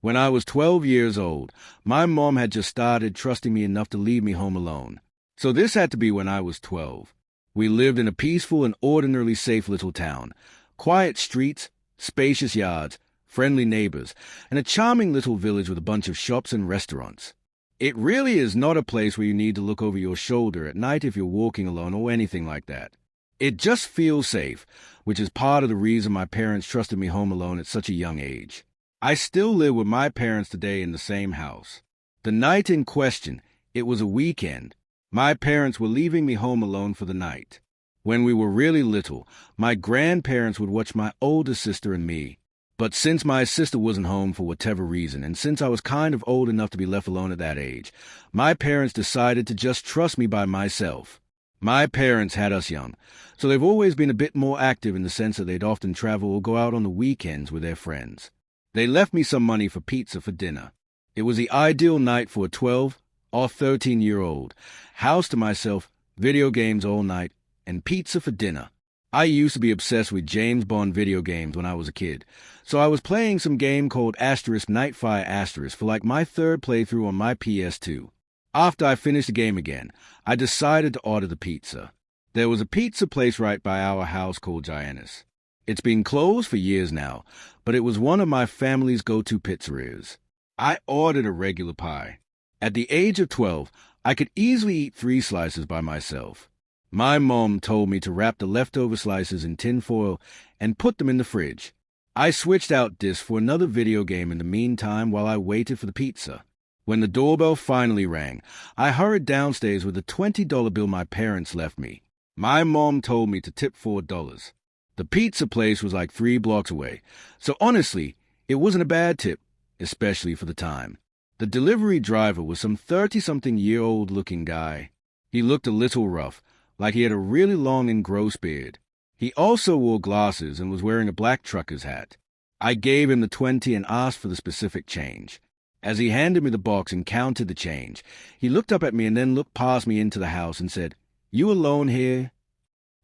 When I was 12 years old, my mom had just started trusting me enough to leave me home alone. So this had to be when I was 12. We lived in a peaceful and ordinarily safe little town. Quiet streets, spacious yards, friendly neighbors, and a charming little village with a bunch of shops and restaurants. It really is not a place where you need to look over your shoulder at night if you're walking alone or anything like that. It just feels safe, which is part of the reason my parents trusted me home alone at such a young age. I still live with my parents today in the same house. The night in question, it was a weekend. My parents were leaving me home alone for the night. When we were really little, my grandparents would watch my older sister and me. But since my sister wasn't home for whatever reason, and since I was kind of old enough to be left alone at that age, my parents decided to just trust me by myself. My parents had us young, so they've always been a bit more active in the sense that they'd often travel or go out on the weekends with their friends. They left me some money for pizza for dinner. It was the ideal night for a 12 or 13-year-old. House to myself, video games all night, and pizza for dinner. I used to be obsessed with James Bond video games when I was a kid, so I was playing some game called Nightfire for like my third playthrough on my PS2. After I finished the game again, I decided to order the pizza. There was a pizza place right by our house called Giannis. It's been closed for years now, but it was one of my family's go-to pizzerias. I ordered a regular pie. At the age of 12, I could easily eat 3 slices by myself. My mom told me to wrap the leftover slices in tin foil and put them in the fridge. I switched out this for another video game in the meantime while I waited for the pizza. When the doorbell finally rang, I hurried downstairs with the $20 bill my parents left me. My mom told me to tip $4. The pizza place was like 3 blocks away, so honestly, it wasn't a bad tip, especially for the time. The delivery driver was some 30-something-year-old looking guy. He looked a little rough, like he had a really long and gross beard. He also wore glasses and was wearing a black trucker's hat. I gave him the 20 and asked for the specific change. As he handed me the box and counted the change, he looked up at me and then looked past me into the house and said, "You alone here?"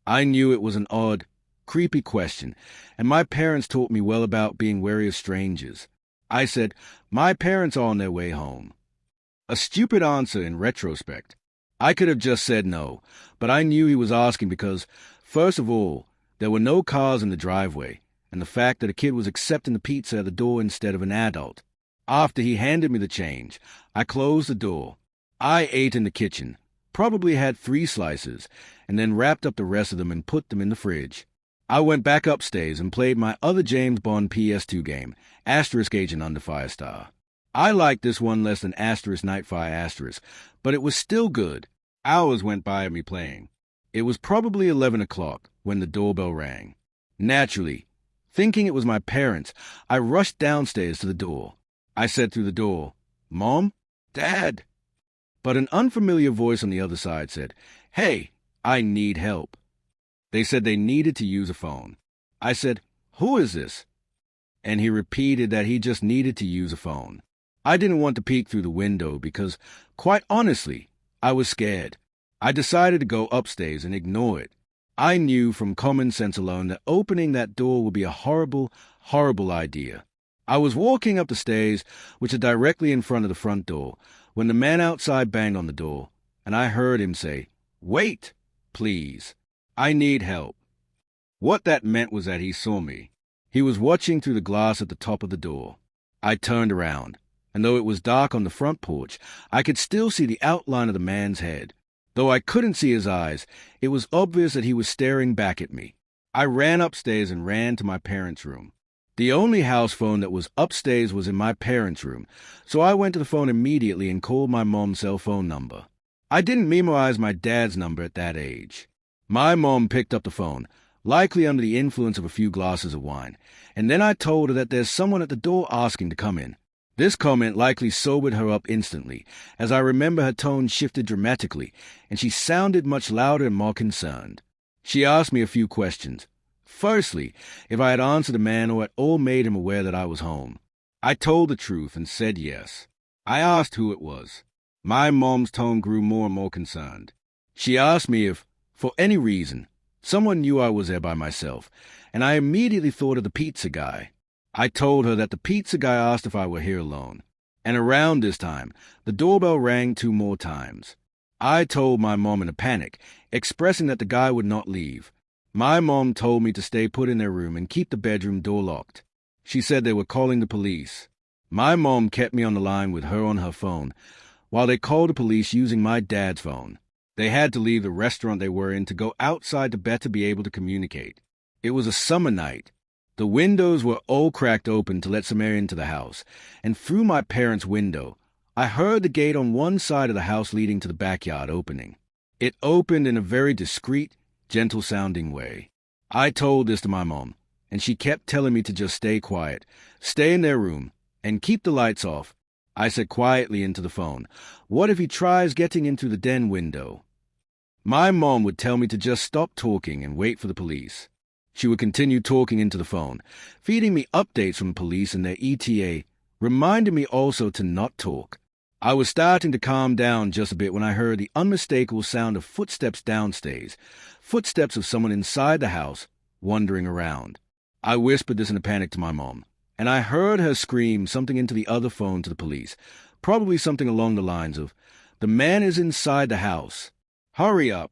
I knew it was an odd, creepy question, and my parents taught me well about being wary of strangers. I said, "My parents are on their way home." A stupid answer in retrospect. I could have just said no, but I knew he was asking because, first of all, there were no cars in the driveway, and the fact that a kid was accepting the pizza at the door instead of an adult. After he handed me the change, I closed the door. I ate in the kitchen, probably had 3 slices, and then wrapped up the rest of them and put them in the fridge. I went back upstairs and played my other James Bond PS2 game, Agent Under Firestar. I liked this one less than Nightfire, but it was still good. Hours went by of me playing. It was probably 11 o'clock when the doorbell rang. Naturally, thinking it was my parents, I rushed downstairs to the door. I said through the door, "Mom? Dad?" But an unfamiliar voice on the other side said, "Hey, I need help." They said they needed to use a phone. I said, "Who is this?" And he repeated that he just needed to use a phone. I didn't want to peek through the window because, quite honestly, I was scared. I decided to go upstairs and ignore it. I knew from common sense alone that opening that door would be a horrible, horrible idea. I was walking up the stairs, which are directly in front of the front door, when the man outside banged on the door, and I heard him say, "Wait, please. I need help." What that meant was that he saw me. He was watching through the glass at the top of the door. I turned around, and though it was dark on the front porch, I could still see the outline of the man's head. Though I couldn't see his eyes, it was obvious that he was staring back at me. I ran upstairs and ran to my parents' room. The only house phone that was upstairs was in my parents' room, so I went to the phone immediately and called my mom's cell phone number. I didn't memorize my dad's number at that age. My mom picked up the phone, likely under the influence of a few glasses of wine, and then I told her that there's someone at the door asking to come in. This comment likely sobered her up instantly, as I remember her tone shifted dramatically, and she sounded much louder and more concerned. She asked me a few questions. Firstly, if I had answered the man or at all made him aware that I was home. I told the truth and said yes. I asked who it was. My mom's tone grew more and more concerned. She asked me if, for any reason, someone knew I was there by myself, and I immediately thought of the pizza guy. I told her that the pizza guy asked if I were here alone. And around this time, the doorbell rang 2 more times. I told my mom in a panic, expressing that the guy would not leave. My mom told me to stay put in their room and keep the bedroom door locked. She said they were calling the police. My mom kept me on the line with her on her phone, while they called the police using my dad's phone. They had to leave the restaurant they were in to go outside to better be able to communicate. It was a summer night. The windows were all cracked open to let some air into the house, and through my parents' window, I heard the gate on one side of the house leading to the backyard opening. It opened in a very discreet, gentle-sounding way. I told this to my mom, and she kept telling me to just stay quiet, stay in their room, and keep the lights off. I said quietly into the phone, "What if he tries getting in through the den window?" My mom would tell me to just stop talking and wait for the police. She would continue talking into the phone, feeding me updates from the police and their ETA, reminding me also to not talk. I was starting to calm down just a bit when I heard the unmistakable sound of footsteps downstairs, footsteps of someone inside the house, wandering around. I whispered this in a panic to my mom, and I heard her scream something into the other phone to the police, probably something along the lines of, "The man is inside the house. Hurry up."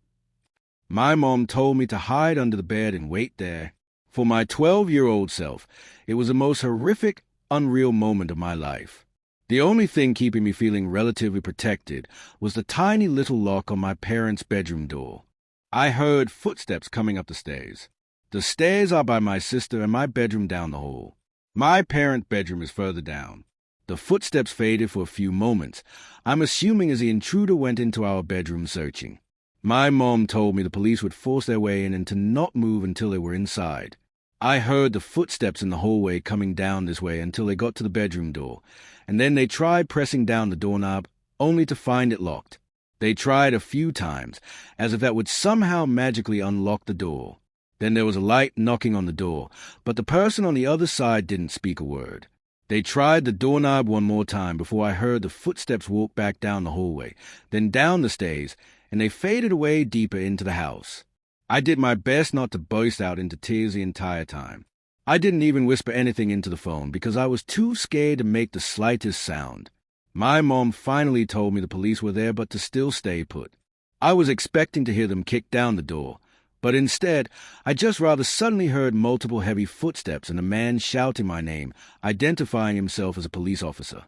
My mom told me to hide under the bed and wait there. For my 12-year-old self, it was the most horrific, unreal moment of my life. The only thing keeping me feeling relatively protected was the tiny little lock on my parents' bedroom door. I heard footsteps coming up the stairs. The stairs are by my sister and my bedroom down the hall. My parents' bedroom is further down. The footsteps faded for a few moments, I'm assuming as the intruder went into our bedroom searching. My mom told me the police would force their way in and to not move until they were inside. I heard the footsteps in the hallway coming down this way until they got to the bedroom door, and then they tried pressing down the doorknob, only to find it locked. They tried a few times, as if that would somehow magically unlock the door. Then there was a light knocking on the door, but the person on the other side didn't speak a word. They tried the doorknob one more time before I heard the footsteps walk back down the hallway, then down the stairs, and they faded away deeper into the house. I did my best not to burst out into tears the entire time. I didn't even whisper anything into the phone because I was too scared to make the slightest sound. My mom finally told me the police were there but to still stay put. I was expecting to hear them kick down the door, but instead, I just rather suddenly heard multiple heavy footsteps and a man shouting my name, identifying himself as a police officer.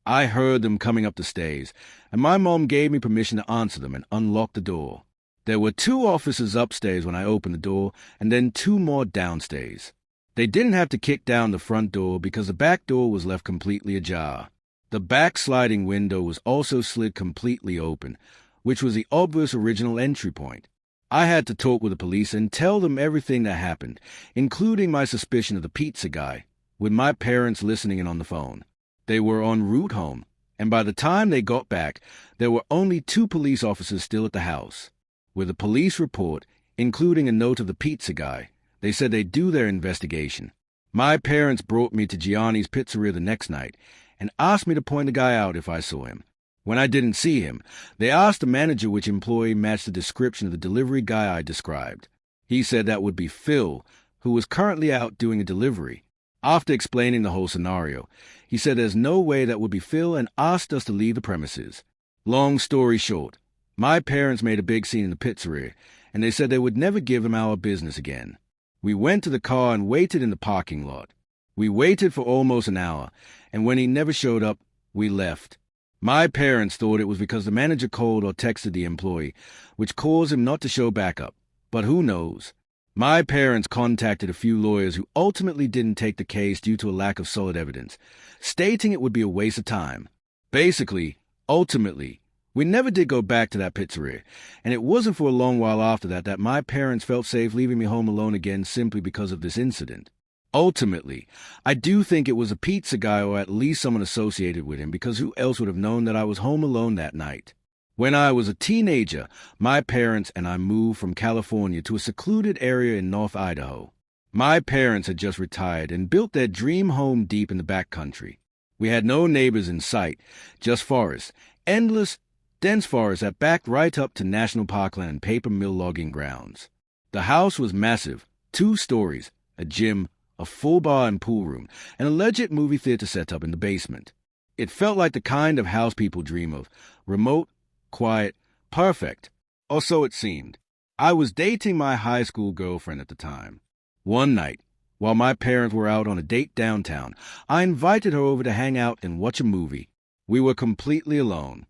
I heard them coming up the stairs, and my mom gave me permission to answer them and unlock the door. There were 2 officers upstairs when I opened the door, and then 2 more downstairs. They didn't have to kick down the front door because the back door was left completely ajar. The back sliding window was also slid completely open, which was the obvious original entry point. I had to talk with the police and tell them everything that happened, including my suspicion of the pizza guy, with my parents listening in on the phone. They were en route home, and by the time they got back, there were only 2 police officers still at the house. With a police report, including a note of the pizza guy, they said they'd do their investigation. My parents brought me to Gianni's Pizzeria the next night and asked me to point the guy out if I saw him. When I didn't see him, they asked the manager which employee matched the description of the delivery guy I described. He said that would be Phil, who was currently out doing a delivery. After explaining the whole scenario, he said there's no way that would be Phil and asked us to leave the premises. Long story short, my parents made a big scene in the pizzeria, and they said they would never give him our business again. We went to the car and waited in the parking lot. We waited for almost an hour, and when he never showed up, we left. My parents thought it was because the manager called or texted the employee, which caused him not to show back up, but who knows? My parents contacted a few lawyers who ultimately didn't take the case due to a lack of solid evidence, stating it would be a waste of time. Basically, ultimately, we never did go back to that pizzeria, and it wasn't for a long while after that my parents felt safe leaving me home alone again simply because of this incident. Ultimately, I do think it was a pizza guy or at least someone associated with him because who else would have known that I was home alone that night? When I was a teenager, my parents and I moved from California to a secluded area in North Idaho. My parents had just retired and built their dream home deep in the backcountry. We had no neighbors in sight, just forest, endless, dense forest that backed right up to national parkland and paper mill logging grounds. The house was massive, 2 stories, a gym, a full bar and pool room, and a legit movie theater setup in the basement. It felt like the kind of house people dream of. Remote, quiet, perfect. Or so it seemed. I was dating my high school girlfriend at the time. One night, while my parents were out on a date downtown, I invited her over to hang out and watch a movie. We were completely alone.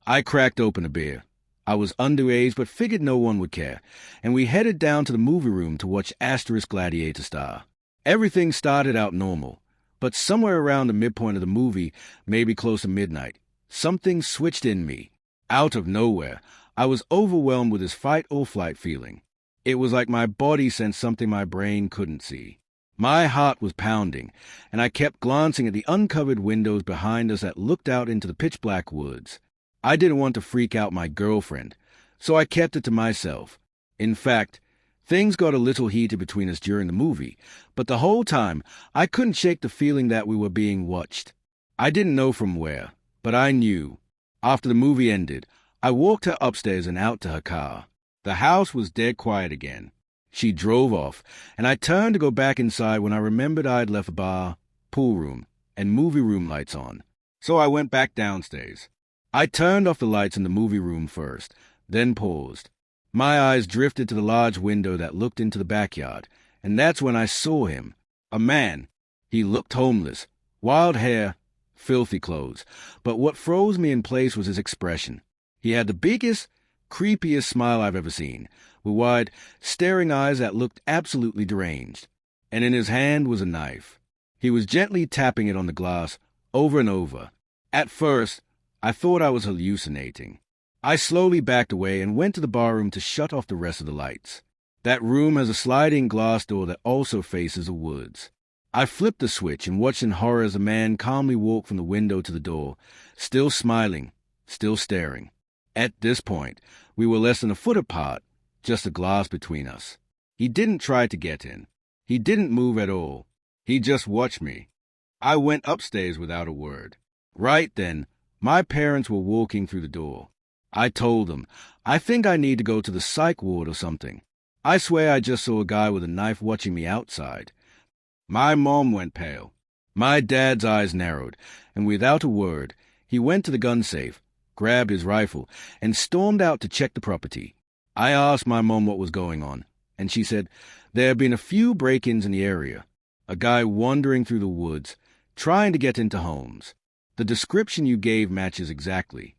I cracked open a beer. I was underage but figured no one would care, and we headed down to the movie room to watch Asterisk Gladiator star. Everything started out normal, but somewhere around the midpoint of the movie, maybe close to midnight, something switched in me. Out of nowhere, I was overwhelmed with this fight-or-flight feeling. It was like my body sensed something my brain couldn't see. My heart was pounding, and I kept glancing at the uncovered windows behind us that looked out into the pitch-black woods. I didn't want to freak out my girlfriend, so I kept it to myself. In fact, things got a little heated between us during the movie, but the whole time, I couldn't shake the feeling that we were being watched. I didn't know from where, but I knew. After the movie ended, I walked her upstairs and out to her car. The house was dead quiet again. She drove off, and I turned to go back inside when I remembered I had left the bar, pool room, and movie room lights on. So I went back downstairs. I turned off the lights in the movie room first, then paused. My eyes drifted to the large window that looked into the backyard, and that's when I saw him. A man. He looked homeless. Wild hair, filthy clothes. But what froze me in place was his expression. He had the biggest, creepiest smile I've ever seen, with wide, staring eyes that looked absolutely deranged. And in his hand was a knife. He was gently tapping it on the glass, over and over. At first, I thought I was hallucinating. I slowly backed away and went to the barroom to shut off the rest of the lights. That room has a sliding glass door that also faces the woods. I flipped the switch and watched in horror as a man calmly walked from the window to the door, still smiling, still staring. At this point, we were less than a foot apart, just a glass between us. He didn't try to get in. He didn't move at all. He just watched me. I went upstairs without a word. Right then, my parents were walking through the door. I told them, I think I need to go to the psych ward or something. I swear I just saw a guy with a knife watching me outside. My mom went pale. My dad's eyes narrowed, and without a word, he went to the gun safe, grabbed his rifle, and stormed out to check the property. I asked my mom what was going on, and she said there had been a few break-ins in the area. A guy wandering through the woods, trying to get into homes. The description you gave matches exactly.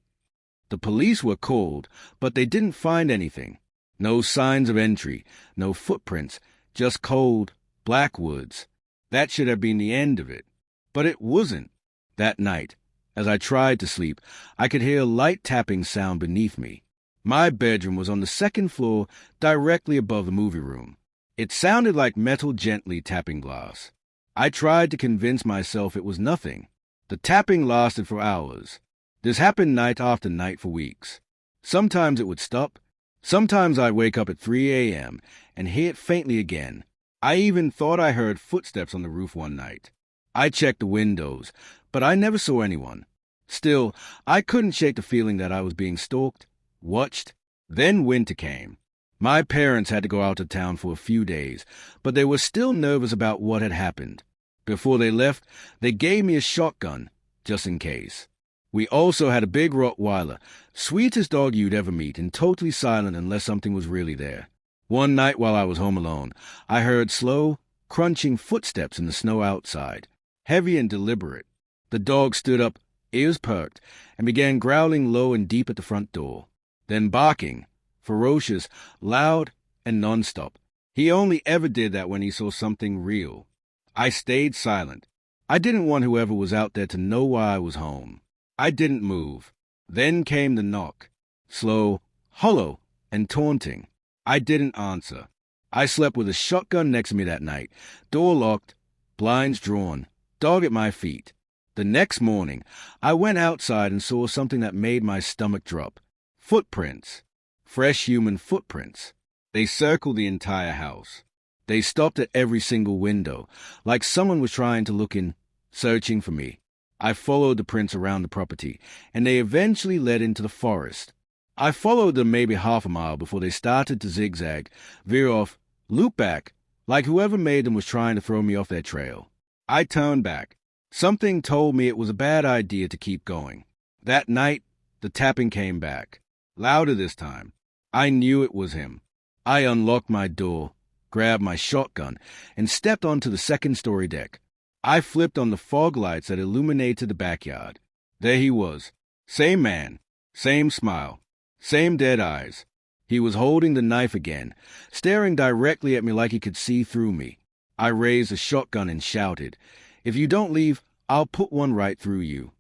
The police were called, but they didn't find anything. No signs of entry, no footprints, just cold, black woods. That should have been the end of it. But it wasn't. That night, as I tried to sleep, I could hear a light tapping sound beneath me. My bedroom was on the second floor, directly above the movie room. It sounded like metal gently tapping glass. I tried to convince myself it was nothing. The tapping lasted for hours. This happened night after night for weeks. Sometimes it would stop. Sometimes I'd wake up at 3 a.m. and hear it faintly again. I even thought I heard footsteps on the roof one night. I checked the windows, but I never saw anyone. Still, I couldn't shake the feeling that I was being stalked, watched. Then winter came. My parents had to go out of town for a few days, but they were still nervous about what had happened. Before they left, they gave me a shotgun, just in case. We also had a big Rottweiler, sweetest dog you'd ever meet, and totally silent unless something was really there. One night while I was home alone, I heard slow, crunching footsteps in the snow outside, heavy and deliberate. The dog stood up, ears perked, and began growling low and deep at the front door. Then barking, ferocious, loud, and nonstop. He only ever did that when he saw something real. I stayed silent. I didn't want whoever was out there to know why I was home. I didn't move. Then came the knock. Slow, hollow, and taunting. I didn't answer. I slept with a shotgun next to me that night, door locked, blinds drawn, dog at my feet. The next morning, I went outside and saw something that made my stomach drop. Footprints. Fresh human footprints. They circled the entire house. They stopped at every single window, like someone was trying to look in, searching for me. I followed the prints around the property, and they eventually led into the forest. I followed them maybe half a mile before they started to zigzag, veer off, loop back, like whoever made them was trying to throw me off their trail. I turned back. Something told me it was a bad idea to keep going. That night, the tapping came back. Louder this time. I knew it was him. I unlocked my door, grabbed my shotgun, and stepped onto the second-story deck. I flipped on the fog lights that illuminated the backyard. There he was. Same man, same smile, same dead eyes. He was holding the knife again, staring directly at me like he could see through me. I raised the shotgun and shouted, "If you don't leave, I'll put one right through you."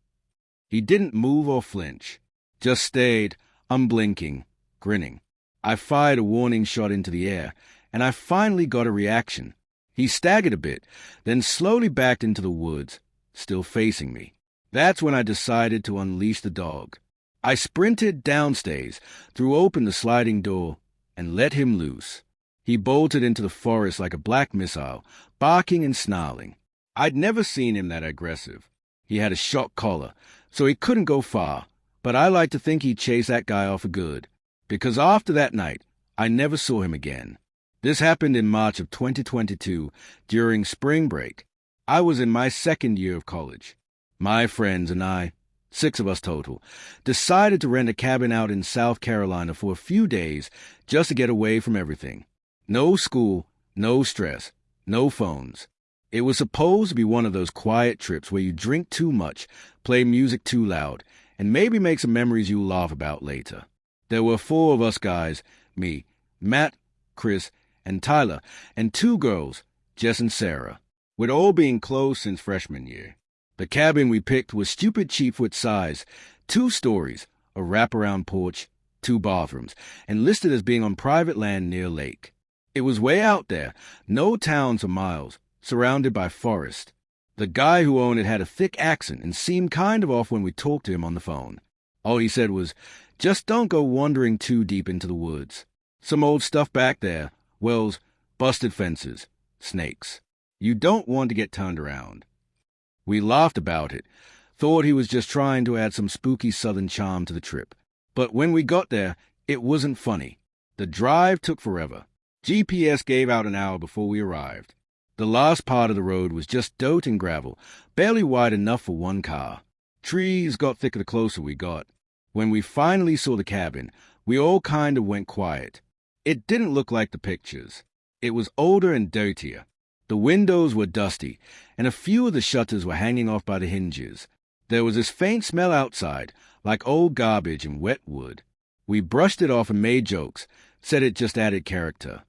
He didn't move or flinch, just stayed, unblinking, grinning. I fired a warning shot into the air, and I finally got a reaction. He staggered a bit, then slowly backed into the woods, still facing me. That's when I decided to unleash the dog. I sprinted downstairs, threw open the sliding door, and let him loose. He bolted into the forest like a black missile, barking and snarling. I'd never seen him that aggressive. He had a shock collar, so he couldn't go far, but I like to think he'd chase that guy off for good, because after that night, I never saw him again. This happened in March of 2022, during spring break. I was in my second year of college. My friends and I, 6 of us total, decided to rent a cabin out in South Carolina for a few days just to get away from everything. No school, no stress, no phones. It was supposed to be one of those quiet trips where you drink too much, play music too loud, and maybe make some memories you'll laugh about later. There were 4 of us guys, me, Matt, Chris, and Tyler, and 2 girls, Jess and Sarah. We'd all been close since freshman year. The cabin we picked was stupid cheap for its size, 2 stories, a wraparound porch, 2 bathrooms, and listed as being on private land near a lake. It was way out there, no towns for miles, surrounded by forest. The guy who owned it had a thick accent and seemed kind of off when we talked to him on the phone. All he said was, "Just don't go wandering too deep into the woods. Some old stuff back there, wells, busted fences, snakes. You don't want to get turned around." We laughed about it, thought he was just trying to add some spooky southern charm to the trip. But when we got there, it wasn't funny. The drive took forever. GPS gave out an hour before we arrived. The last part of the road was just dirt and gravel, barely wide enough for 1 car. Trees got thicker the closer we got. When we finally saw the cabin, we all kind of went quiet. It didn't look like the pictures. It was older and dirtier. The windows were dusty, and a few of the shutters were hanging off by the hinges. There was this faint smell outside, like old garbage and wet wood. We brushed it off and made jokes, said it just added character.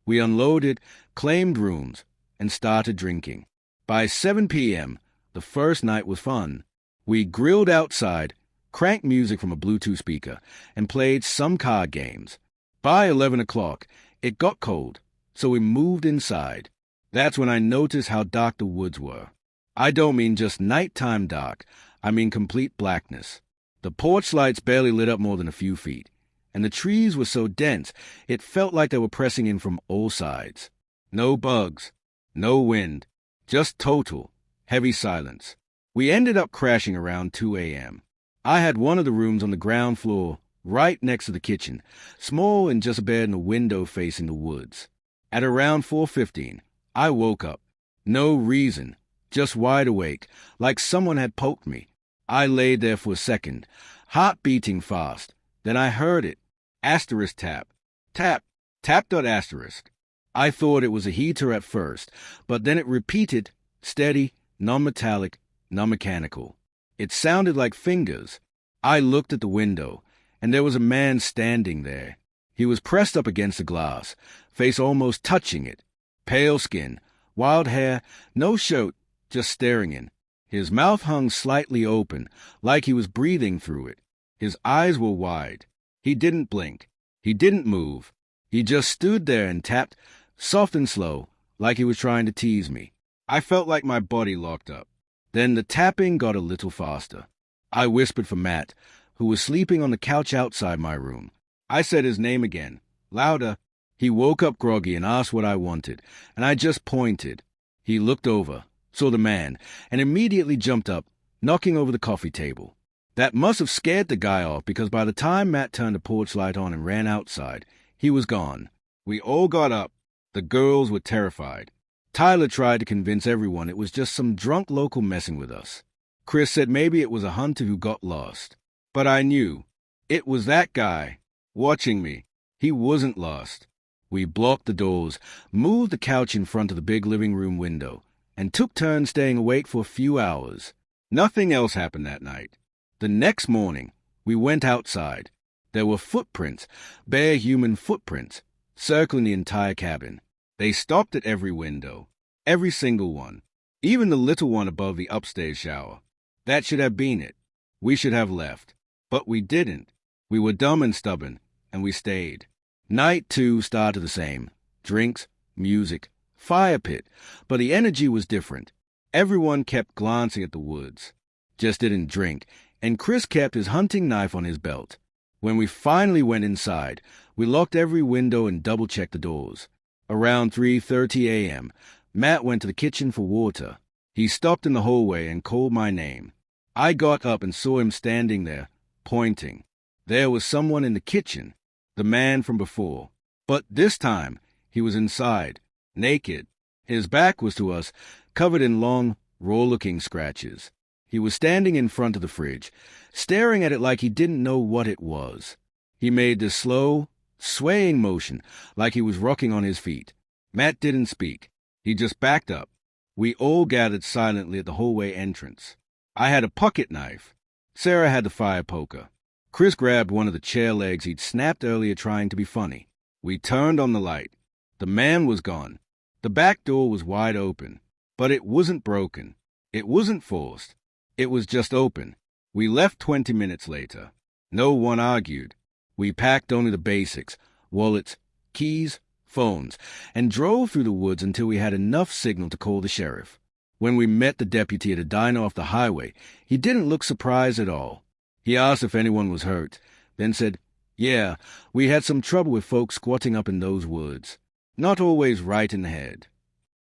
We unloaded, claimed rooms, and started drinking. By 7 p.m., the first night was fun. We grilled outside, cranked music from a Bluetooth speaker, and played some card games. By 11 o'clock, it got cold, so we moved inside. That's when I noticed how dark the woods were. I don't mean just nighttime dark, I mean complete blackness. The porch lights barely lit up more than a few feet, and the trees were so dense it felt like they were pressing in from all sides. No bugs, no wind, just total, heavy silence. We ended up crashing around 2 a.m. I had one of the rooms on the ground floor, right next to the kitchen, small and just a bed and a window facing the woods. At around 4:15, I woke up. No reason, just wide awake, like someone had poked me. I lay there for a second, heart beating fast. Then I heard it. Asterisk tap. Tap. Tap.asterisk. I thought it was a heater at first, but then it repeated, steady, non-metallic, non-mechanical. It sounded like fingers. I looked at the window, and there was a man standing there. He was pressed up against the glass, face almost touching it. Pale skin, wild hair, no shirt, just staring in. His mouth hung slightly open, like he was breathing through it. His eyes were wide. He didn't blink. He didn't move. He just stood there and tapped, soft and slow, like he was trying to tease me. I felt like my body locked up. Then the tapping got a little faster. I whispered for Matt, who was sleeping on the couch outside my room. I said his name again, louder. He woke up groggy and asked what I wanted, and I just pointed. He looked over, saw the man, and immediately jumped up, knocking over the coffee table. That must have scared the guy off, because by the time Matt turned the porch light on and ran outside, he was gone. We all got up, The girls were terrified. Tyler tried to convince everyone it was just some drunk local messing with us. Chris said maybe it was a hunter who got lost. But I knew. It was that guy, watching me. He wasn't lost. We blocked the doors, moved the couch in front of the big living room window, and took turns staying awake for a few hours. Nothing else happened that night. The next morning, we went outside. There were footprints, bare human footprints, circling the entire cabin. They stopped at every window, every single one, even the little one above the upstairs shower. That should have been it. We should have left. But we didn't. We were dumb and stubborn, and we stayed. Night 2 started the same. Drinks, music, fire pit, but the energy was different. Everyone kept glancing at the woods. Just didn't drink, and Chris kept his hunting knife on his belt. When we finally went inside, we locked every window and double-checked the doors. Around 3:30 a.m., Matt went to the kitchen for water. He stopped in the hallway and called my name. I got up and saw him standing there, pointing. There was someone in the kitchen, the man from before. But this time, he was inside, naked. His back was to us, covered in long, raw-looking scratches. He was standing in front of the fridge, staring at it like he didn't know what it was. He made this slow, swaying motion, like he was rocking on his feet. Matt didn't speak. He just backed up. We all gathered silently at the hallway entrance. I had a pocket knife. Sarah had the fire poker. Chris grabbed one of the chair legs he'd snapped earlier trying to be funny. We turned on the light. The man was gone. The back door was wide open, but it wasn't broken. It wasn't forced. It was just open. We left 20 minutes later. No one argued. We packed only the basics, wallets, keys, phones, and drove through the woods until we had enough signal to call the sheriff. When we met the deputy at a diner off the highway, he didn't look surprised at all. He asked if anyone was hurt, then said, "Yeah, we had some trouble with folks squatting up in those woods. Not always right in the head."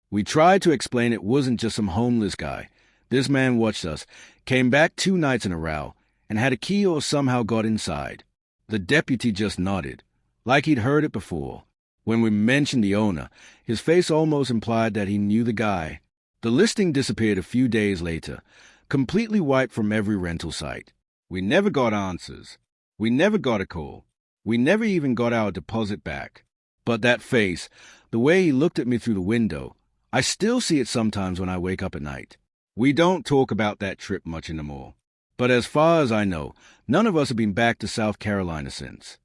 We tried to explain it wasn't just some homeless guy. This man watched us, came back 2 nights in a row, and had a key or somehow got inside. The deputy just nodded, like he'd heard it before. When we mentioned the owner, his face almost implied that he knew the guy. The listing disappeared a few days later, completely wiped from every rental site. We never got answers. We never got a call. We never even got our deposit back. But that face, the way he looked at me through the window, I still see it sometimes when I wake up at night. We don't talk about that trip much anymore. But as far as I know, none of us have been back to South Carolina since.